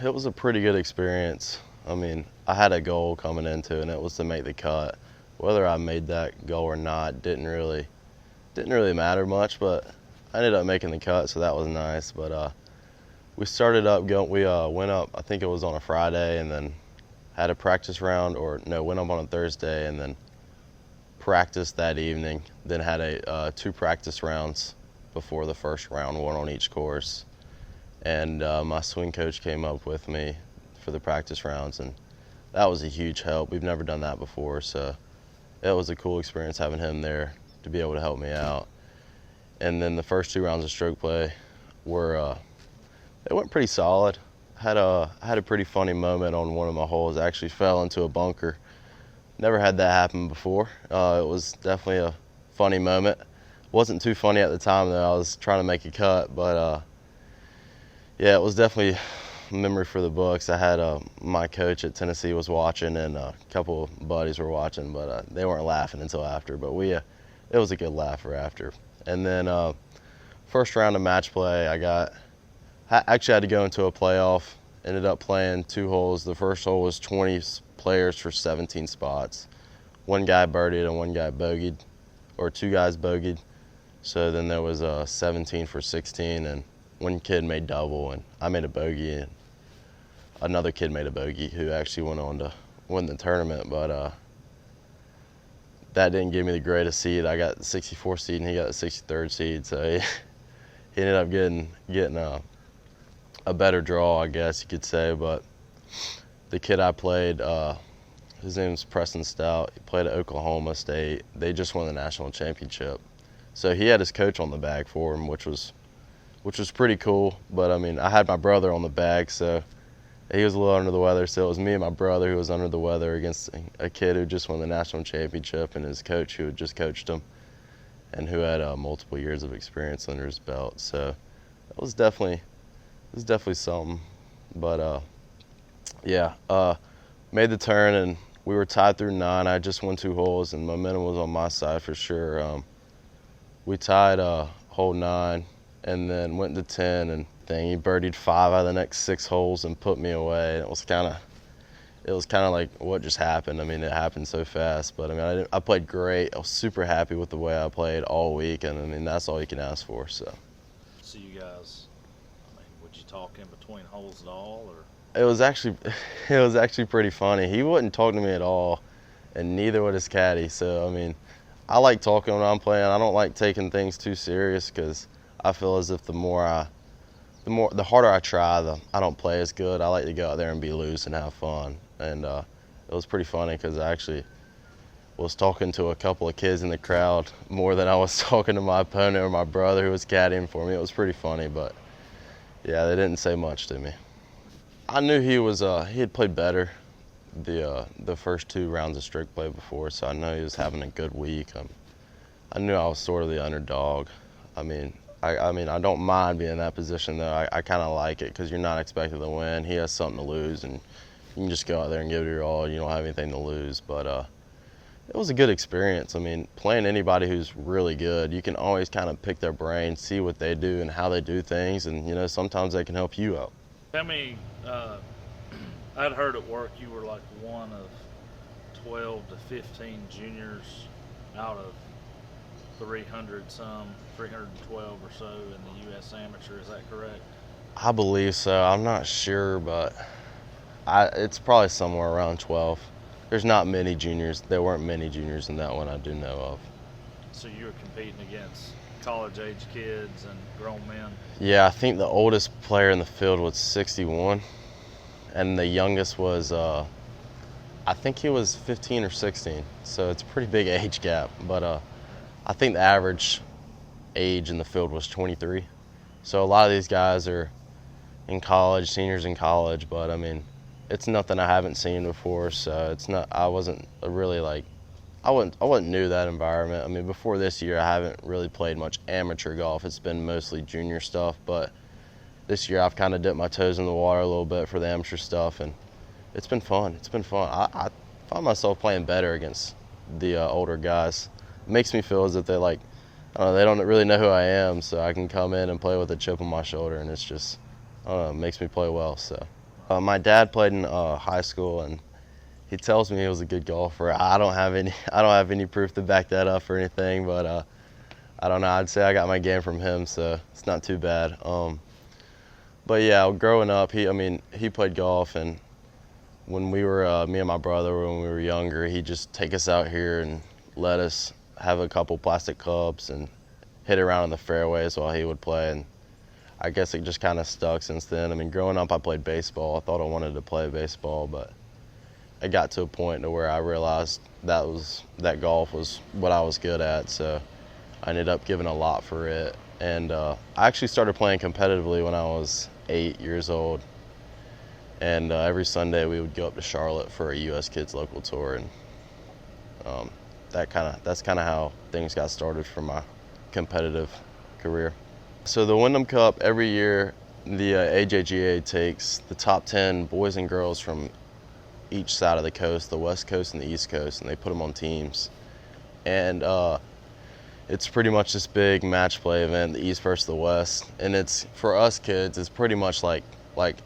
it was a pretty good experience. I mean, I had a goal coming into it, and it was to make the cut. Whether I made that goal or not didn't really matter much, but I ended up making the cut, so that was nice. But we started up going. We went up. I think it was on a Friday, and then had a practice round, or no, went up on a Thursday, and then practiced that evening. Then had two practice rounds before the first round, one on each course. And my swing coach came up with me for the practice rounds, and that was a huge help. We've never done that before, so it was a cool experience having him there to be able to help me out. And then the first 2 rounds of stroke play were it went pretty solid. I had a pretty funny moment on one of my holes. I actually fell into a bunker. Never had that happen before. It was definitely a funny moment. Wasn't too funny at the time though. I was trying to make a cut, but yeah, it was definitely a memory for the books. I had my coach at Tennessee was watching, and a couple of buddies were watching, but they weren't laughing until after. But it was a good laugh for after. And then first round of match play, I actually had to go into a playoff. Ended up playing 2 holes. The first hole was 20 players for 17 spots. One guy birdied and one guy bogeyed, or 2 guys bogeyed. So then there was 17 for 16, and one kid made double, and I made a bogey, and another kid made a bogey who actually went on to win the tournament. But that didn't give me the greatest seed. I got the 64th seed, and he got the 63rd seed. So he ended up getting a better draw, I guess you could say. But the kid I played, his name was Pennson. He played at Oklahoma State. They just won the national championship. So he had his coach on the bag for him, which was pretty cool. But I mean, I had my brother on the bag, so he was a little under the weather. So it was me and my brother who was under the weather against a kid who just won the national championship, and his coach who had just coached him and who had multiple years of experience under his belt. So it was definitely something. But yeah, made the turn, and we were tied through 9. I just won 2 holes, and momentum was on my side for sure. We tied hole 9, and then went to 10, and he birdied 5 out of the next 6 holes and put me away. And it was kind of like what just happened. I mean, it happened so fast, but I mean, I played great. I was super happy with the way I played all week, and I mean, that's all you can ask for. So you guys, I mean, would you talk in between holes at all, or? It was actually pretty funny. He wouldn't talk to me at all, and neither would his caddy. So I mean, I like talking when I'm playing. I don't like taking things too serious, because I feel as if the harder I try, I don't play as good. I like to go out there and be loose and have fun. And it was pretty funny, because I actually was talking to a couple of kids in the crowd more than I was talking to my opponent or my brother who was caddying for me. It was pretty funny, but yeah, they didn't say much to me. I knew he had played better the first 2 rounds of stroke play before, so I know he was having a good week. I knew I was sort of the underdog. I mean, I don't mind being in that position, though. I kind of like it, because you're not expected to win. He has something to lose, and you can just go out there and give it your all. You don't have anything to lose. But it was a good experience. I mean, playing anybody who's really good, you can always kind of pick their brain, see what they do and how they do things, and you know, sometimes they can help you out. How many? I'd heard at work you were like one of 12 to 15 juniors out of 312 or so in the U.S. Amateur. Is that correct? I believe so. I'm not sure, but it's probably somewhere around 12. There's not many juniors. There weren't many juniors in that one I do know of. So you were competing against college-age kids and grown men? Yeah, I think the oldest player in the field was 61, and the youngest was, I think he was 15 or 16. So it's a pretty big age gap. But I think the average age in the field was 23. So a lot of these guys are in college, seniors in college, but I mean, it's nothing I haven't seen before, so it's not, I wasn't really like, I wasn't new to that environment. I mean, before this year, I haven't really played much amateur golf. It's been mostly junior stuff, but this year I've kind of dipped my toes in the water a little bit for the amateur stuff, and it's been fun. It's been fun. I find myself playing better against the older guys. It makes me feel as if they like, I don't know, they don't really know who I am, so I can come in and play with a chip on my shoulder, and it's just, I don't know, it makes me play well. So My dad played in high school, and he tells me he was a good golfer. I don't have any proof to back that up or anything, but I don't know. I'd say I got my game from him, so it's not too bad. But yeah, growing up, he played golf, and when we were me and my brother, when we were younger, he'd just take us out here and let us have a couple plastic clubs and hit around in the fairways while he would play. And I guess it just kind of stuck since then. I mean, growing up, I played baseball. I thought I wanted to play baseball, but I got to a point to where I realized that golf was what I was good at. So I ended up giving a lot for it. And I actually started playing competitively when I was 8 years old. And every Sunday we would go up to Charlotte for a U.S. Kids local tour, and that's kind of how things got started for my competitive career. So the Wyndham Cup, every year the AJGA takes the top 10 boys and girls from each side of the coast, the West Coast and the East Coast, and they put them on teams. And it's pretty much this big match play event, the East versus the West. And it's, for us kids, it's pretty much like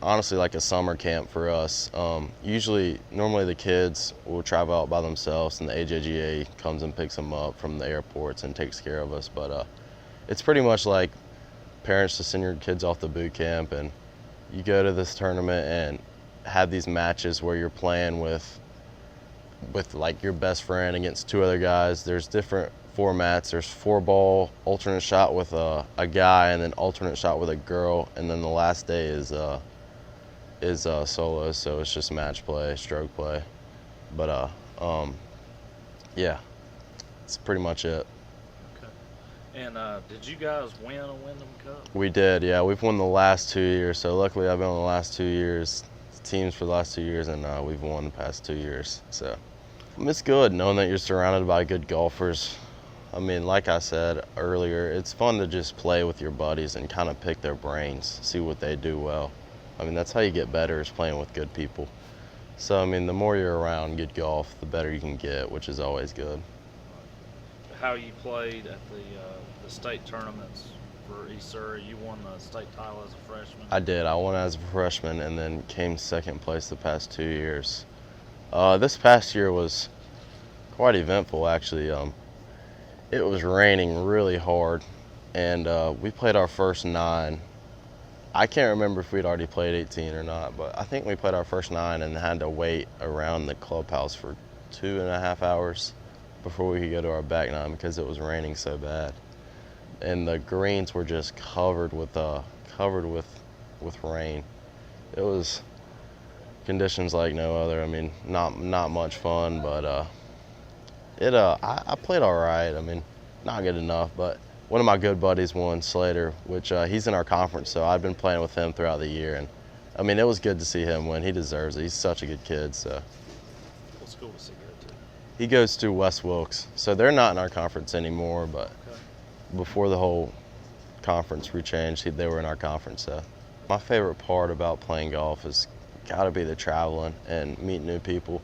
honestly like a summer camp for us. Normally the kids will travel out by themselves, and the AJGA comes and picks them up from the airports and takes care of us. But it's pretty much like parents to send your kids off to boot camp, and you go to this tournament and have these matches where you're playing with like your best friend against two other guys. There's different formats. There's 4-ball, alternate shot with a guy, and then alternate shot with a girl, and then the last day is solo, so it's just match play, stroke play. But yeah, that's pretty much it. Okay. And did you guys win a Wyndham Cup? We did, yeah. We've won the last 2 years, so luckily I've been on the last 2 years, teams for the last 2 years, and we've won the past 2 years. So it's good knowing that you're surrounded by good golfers. I mean, like I said earlier, it's fun to just play with your buddies and kind of pick their brains, see what they do well. I mean, that's how you get better, is playing with good people. So, I mean, the more you're around good golf, the better you can get, which is always good. How you played at the state tournaments for East Surrey? You won the state title as a freshman? I did. I won as a freshman and then came second place the past 2 years. This past year was quite eventful, actually. It was raining really hard, and we played our first 9. I can't remember if we'd already played 18 or not, but I think we played our first 9 and had to wait around the clubhouse for 2.5 hours before we could go to our back 9 because it was raining so bad. And the greens were just covered with rain. It was conditions like no other. I mean, not much fun, but I played all right. I mean, not good enough, but one of my good buddies won, Slater, which he's in our conference, so I've been playing with him throughout the year, and I mean, it was good to see him win. He deserves it. He's such a good kid. So. What school does he go to? He goes to West Wilkes, so they're not in our conference anymore, but Okay. before the whole conference rechanged, they were in our conference. So. My favorite part about playing golf has got to be the traveling and meeting new people.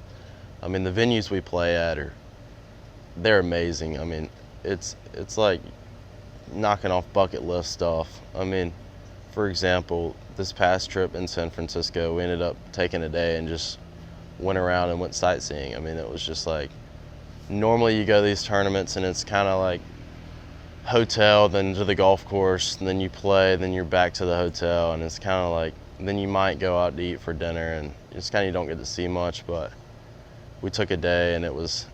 I mean, the venues we play at they're amazing. I mean, it's like knocking off bucket list stuff. I mean, for example, this past trip in San Francisco, we ended up taking a day and just went around and went sightseeing. I mean, it was just like, normally you go to these tournaments and it's kind of like hotel, then to the golf course, and then you play, then you're back to the hotel, and it's kind of like, then you might go out to eat for dinner, and it's kind of, you don't get to see much. But we took a day, and it was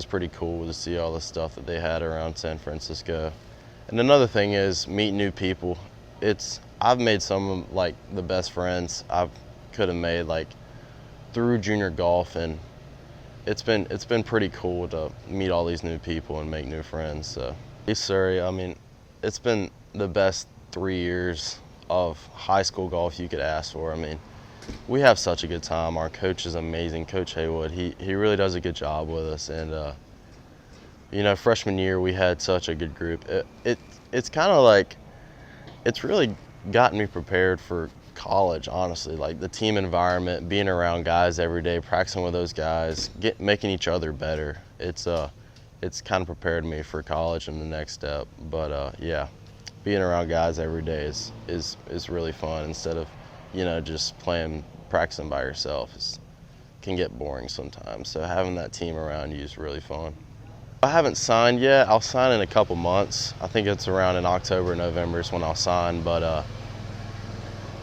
pretty cool to see all the stuff that they had around San Francisco. And another thing is meet new people. I've made some of like the best friends I could have made like through junior golf, and it's been pretty cool to meet all these new people and make new friends. So East Surrey, I mean, it's been the best 3 years of high school golf you could ask for. I mean, we have such a good time. Our coach is amazing, Coach Haywood. He really does a good job with us, and you know, freshman year we had such a good group. It's kind of like, it's really gotten me prepared for college, honestly. Like the team environment, being around guys every day, practicing with those guys, making each other better. It's kind of prepared me for college and the next step. But yeah, being around guys every day is really fun, instead of, you know, just playing practicing by yourself can get boring sometimes. So having that team around you is really fun. I haven't signed yet. I'll sign in a couple months. I think it's around in October, November is when I'll sign. But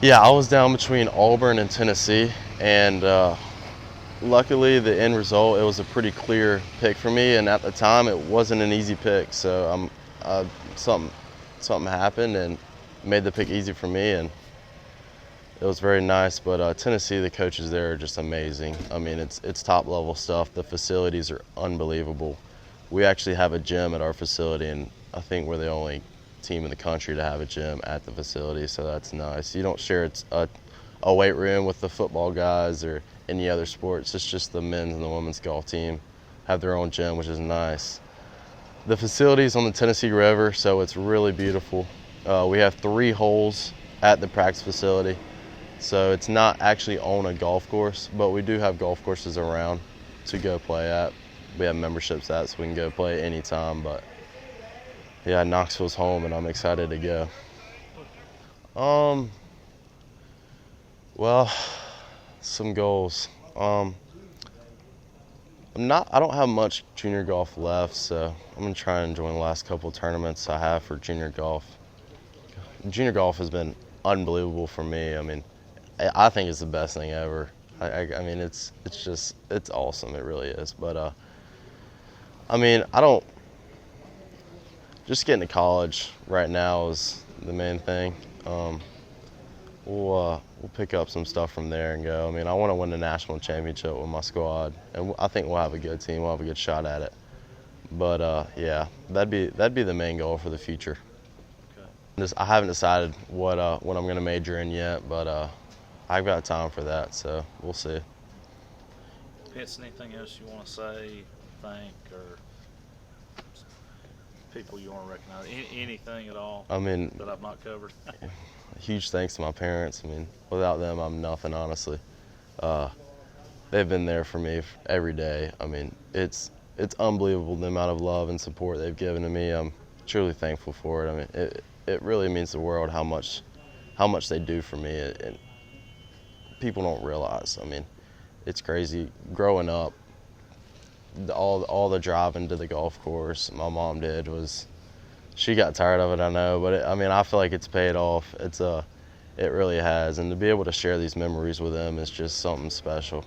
yeah, I was down between Auburn and Tennessee, and luckily the end result, it was a pretty clear pick for me. And at the time, it wasn't an easy pick. So something happened and made the pick easy for me, and it was very nice. But Tennessee, the coaches there are just amazing. I mean, it's top level stuff. The facilities are unbelievable. We actually have a gym at our facility, and I think we're the only team in the country to have a gym at the facility, so that's nice. You don't share a weight room with the football guys or any other sports. It's just the men's and the women's golf team have their own gym, which is nice. The facility's on the Tennessee River, so it's really beautiful. We have 3 holes at the practice facility, so it's not actually on a golf course, but we do have golf courses around to go play at. We have memberships at, so we can go play anytime. But yeah, Knoxville's home, and I'm excited to go. Well, some goals. I don't have much junior golf left, so I'm gonna try and join the last couple of tournaments I have for junior golf. Junior golf has been unbelievable for me. I mean, I think it's the best thing ever. I mean, it's awesome. It really is. But I mean, just getting to college right now is the main thing. We'll pick up some stuff from there and go. I mean, I want to win the national championship with my squad, and I think we'll have a good team. We'll have a good shot at it. But yeah, that'd be the main goal for the future. Okay. I haven't decided what I'm going to major in yet, but I've got time for that, so we'll see. Pennson, anything else you want to say, thank, or people you want to recognize? Anything at all? I mean, that I've not covered. Huge thanks to my parents. I mean, without them, I'm nothing, honestly. They've been there for me every day. I mean, it's unbelievable the amount of love and support they've given to me. I'm truly thankful for it. I mean, it really means the world how much they do for me. And people don't realize. I mean, it's crazy. Growing up, all the driving to the golf course my mom did she got tired of it, I know, but I mean, I feel like it's paid off. It really has, and to be able to share these memories with them is just something special.